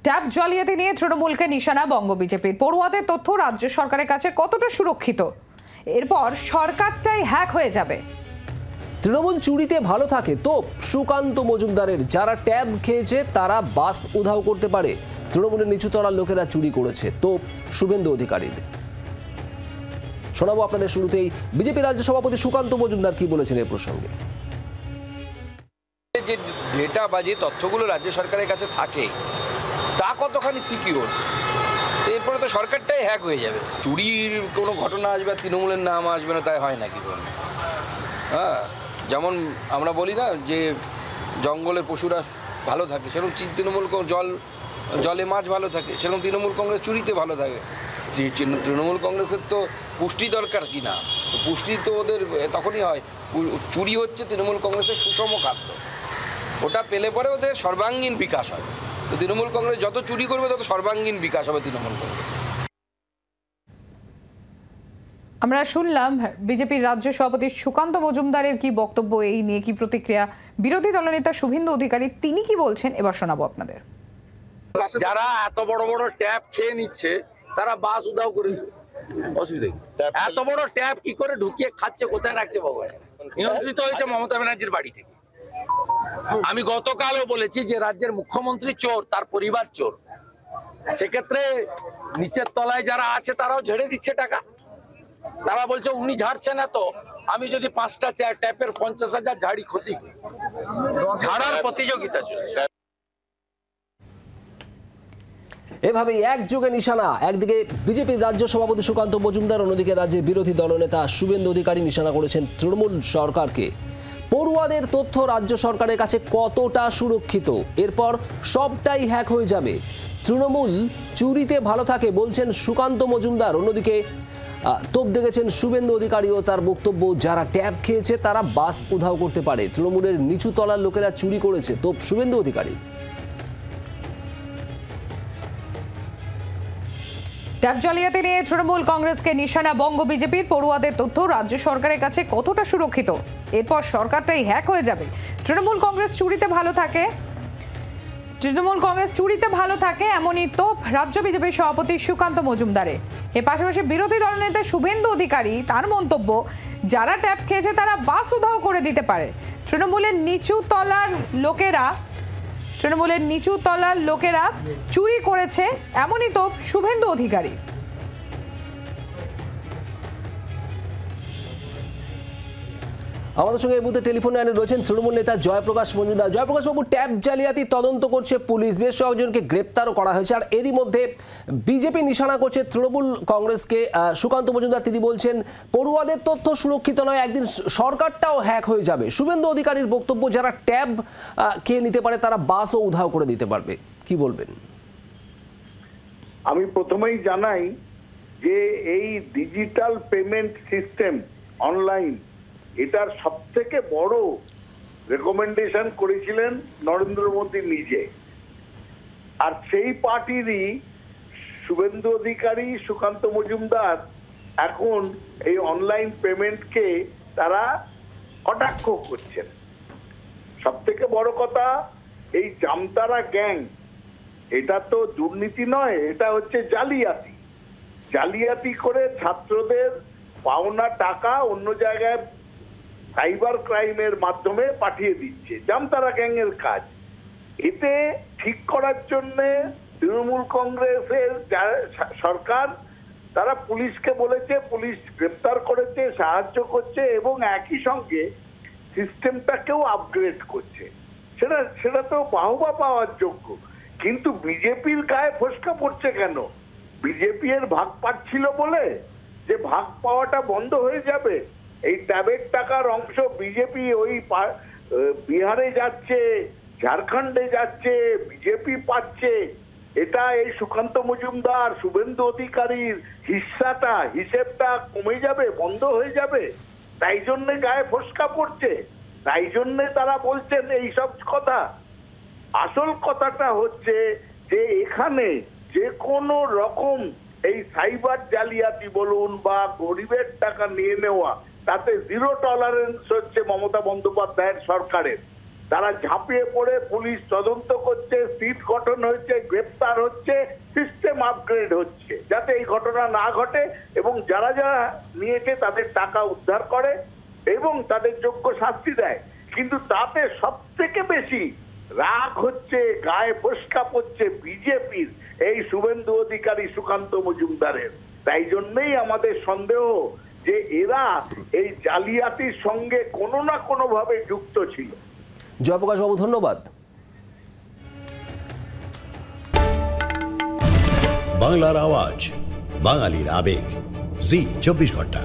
Tab জালিয়াতি নিয়ে তৃণমূলকে নিশানা বঙ্গ বিজেপির। পড়ুয়াদের তথ্য রাজ্য সরকারের কাছে কতটা সুরক্ষিত? এরপর সরকারটাই হ্যাক হয়ে যাবে। তৃণমূল চুরিতে ভালো থাকে তো সুকান্ত মজুমদারের, যারা ট্যাব খেয়েছে তারা বাস উধাও করতে পারে। তৃণমূলের নিচুতলার লোকেরা চুরি করেছে তো শুভেন্দু অধিকারীর। শোনাবো আপনাদের শুরুতেই বিজেপি রাজ্য সভাপতি সুকান্ত মজুমদার কি বলেছেন এই প্রসঙ্গে। যে ডেটা বা যে তথ্যগুলো রাজ্য সরকারের কাছে থাকে তা কতখানি সিকিউর, এরপরে তো সরকারটাই হ্যাক হয়ে যাবে। চুরির কোনো ঘটনা আসবে তৃণমূলের নাম আসবে না, তাই হয় নাকি? হ্যাঁ, যেমন আমরা বলি না যে জঙ্গলে পশুরা ভালো থাকে, সেরকম তৃণমূল জলে মাছ ভালো থাকে, সেরকম তৃণমূল কংগ্রেস চুরিতে ভালো থাকে। তৃণমূল কংগ্রেসের তো পুষ্টি দরকার কি না, তো পুষ্টি তো ওদের তখনই হয়। চুরি হচ্ছে তৃণমূল কংগ্রেসের সুষম খাদ্য, ওটা পেলে পরে ওদের সর্বাঙ্গীন বিকাশ হয়। তো তৃণমূল কংগ্রেস যত চুরি করবে তত সর্বাঙ্গীন বিকাশ হবে তৃণমূল কংগ্রেস। আমরা শুনলাম বিজেপির রাজ্য সভাপতি সুকান্ত মজুমদারের কি বক্তব্য, এই নিয়ে কি প্রতিক্রিয়া বিরোধী দলনেতা শুভেন্দু অধিকারী, তিনি কি বলছেন এবার শোনাবো আপনাদের। যারা এত বড় বড় ট্যাব খেয়ে নিচ্ছে তারা বাস উধাও করে অসুবিধা, এত বড় ট্যাব কি করে ঢুকিয়ে খাচ্ছে, কোথায় রাখছে ভগবান? নিয়ন্ত্রিত হয়েছে মমতা ব্যানার্জির বাড়ি থেকে। আমি গতকালও বলেছি যে রাজ্যের মুখ্যমন্ত্রী চোর, তার পরিবার চোর। সেক্ষেত্রে নিচের তলায় যারা আছে তারাও ঝেড়ে দিচ্ছে টাকা। তারা বলছে উনি ঝাড়ছেন এত, আমি যদি 5টা ট্যাপের 50,000 ঝাড়ি, ক্ষতি ঝাড়ার প্রতিযোগিতা চলছে। এভাবেই একযোগে নিশানা, একদিকে বিজেপির রাজ্য সভাপতি সুকান্ত মজুমদার, অন্যদিকে রাজ্যের বিরোধী দলনেতা শুভেন্দু অধিকারী নিশানা করেছেন তৃণমূল সরকারকে। পড়ুয়াদের তথ্য রাজ্য সরকারের কাছে কতটা সুরক্ষিত? এরপর সবটাই হ্যাক হয়ে যাবে। তৃণমূল চুরিতে ভালো থাকে বলছেন সুকান্ত মজুমদার, অন্যদিকে তোপ দেখেছেন শুভেন্দু অধিকারী ও তার বক্তব্য, যারা ট্যাব খেয়েছে তারা বাস উধাও করতে পারে। তৃণমূলের নিচু তলার লোকেরা চুরি করেছে তোপ শুভেন্দু অধিকারী। ট্যাব জালিয়াতি নিয়ে তৃণমূল কংগ্রেসকে নিশানা বঙ্গ বিজেপির। পড়ুয়াদের তথ্য রাজ্য সরকারের কাছে কতটা সুরক্ষিত? এরপর সরকারটাই হ্যাক হয়ে যাবে। তৃণমূল কংগ্রেস চুরিতে ভালো থাকে এমনই তোপ রাজ্য বিজেপির সভাপতি সুকান্ত মজুমদারে। এর পাশাপাশি বিরোধী দলনেতা শুভেন্দু অধিকারী, তার মন্তব্য, যারা ট্যাব খেয়েছে তারা বাস উধাও করে দিতে পারে। তৃণমূলের নিচু তলার লোকেরা চুরি করেছে, এমনই তো শুভেন্দু অধিকারী। আমাদের সঙ্গে এই মুহূর্তে টেলিফোন লাইনে রয়েছেন তৃণমূল নেতা জয়প্রকাশ মজুমদার। জয়প্রকাশ বাবু, ট্যাব জালিয়াতি তদন্ত করছে পুলিশ, বেশ কয়েকজনকে গ্রেপ্তারও করা হয়েছে, আর এরই মধ্যে বিজেপি নিশানা করছে তৃণমূল কংগ্রেসকে। সুকান্ত মজুমদার তিনি বলছেন পড়ুয়াদের তথ্য সুরক্ষিত নয়, একদিন সরকারটাও হ্যাক হয়ে যাবে। শুভেন্দু অধিকারীর বক্তব্য, যারা ট্যাব খেয়ে নিতে পারে তারা বাসও উধাও করে দিতে পারবে। কি বলবেন? আমি প্রথমেই জানাই যে এই ডিজিটাল পেমেন্ট সিস্টেম অনলাইন, এটার সবথেকে বড় রেকমেন্ডেশন করেছিলেন নরেন্দ্র মোদী নিজে, আর সেই পার্টিরই শুভেন্দু অধিকারী, সুকান্ত মজুমদার এখন এই অনলাইন পেমেন্টকে তারা কটাক্ষ করছেন। সবথেকে বড় কথা, এই জামতারা গ্যাং, এটা তো দুর্নীতি নয়, এটা হচ্ছে জালিয়াতি করে ছাত্রদের পাওনা টাকা অন্য জায়গায় সাইবার ক্রাইমের মাধ্যমে পাঠিয়ে দিচ্ছে, জামতারা গ্যাংয়ের কাজ। এতে ঠিক করার জন্য তৃণমূল কংগ্রেসের সরকার, তারা পুলিশকে বলেছে, পুলিশ গ্রেপ্তার করেছে, সাহায্য করছে এবং একই সঙ্গে সিস্টেমটাকেও আপগ্রেড করছে। সেটা তো বাহবা পাওয়ার যোগ্য। কিন্তু বিজেপির গায়ে ফসকা পড়ছে কেন? বিজেপি এর ভাগ পাচ্ছিল বলে যে ভাগ পাওয়াটা বন্ধ হয়ে যাবে? এই ট্যাবের টাকার অংশ বিজেপি ওই বিহারে যাচ্ছে, ঝাড়খণ্ডে যাচ্ছে, বিজেপি পাচ্ছে। এটা এই সুকান্ত মজুমদার, শুভেন্দু অধিকারীর হিসেবটা কমে যাবে, বন্ধ হয়ে যাবে। তাই জন্যে গায়ে ফসকা পড়ছে, তাই জন্যে তারা বলছেন এইসব কথা। আসল কথাটা হচ্ছে যে এখানে যে কোনো রকম এই সাইবার জালিয়াতি বলুন বা গরিবের টাকা নিয়ে নেওয়া, তাতে জিরো টলারেন্স হচ্ছে মমতা বন্দ্যোপাধ্যায়ের সরকারের। তারা ঝাঁপিয়ে পড়ে পুলিশ তদন্ত করছে, সিট গঠন হচ্ছে, গ্রেপ্তার হচ্ছে, সিস্টেম আপগ্রেড হচ্ছে যাতে এই ঘটনা না ঘটে এবং যারা যারা নিয়েছে তাদের টাকা উদ্ধার করে এবং তাদের যোগ্য শাস্তি দেয়। কিন্তু তাতে সব থেকে বেশি রাগ হচ্ছে, গায়ে ফোস্কা পড়ছে বিজেপির এই শুভেন্দু অধিকারী, সুকান্ত মজুমদারের। তাই জন্যই আমাদের সন্দেহ যে এরা এই জালিয়াতির সঙ্গে কোনো না কোনো ভাবে যুক্ত ছিল। জয়প্রকাশ বাবু, ধন্যবাদ। বাংলার আওয়াজ, বাঙালির আবেগ, জি 24 ঘন্টা।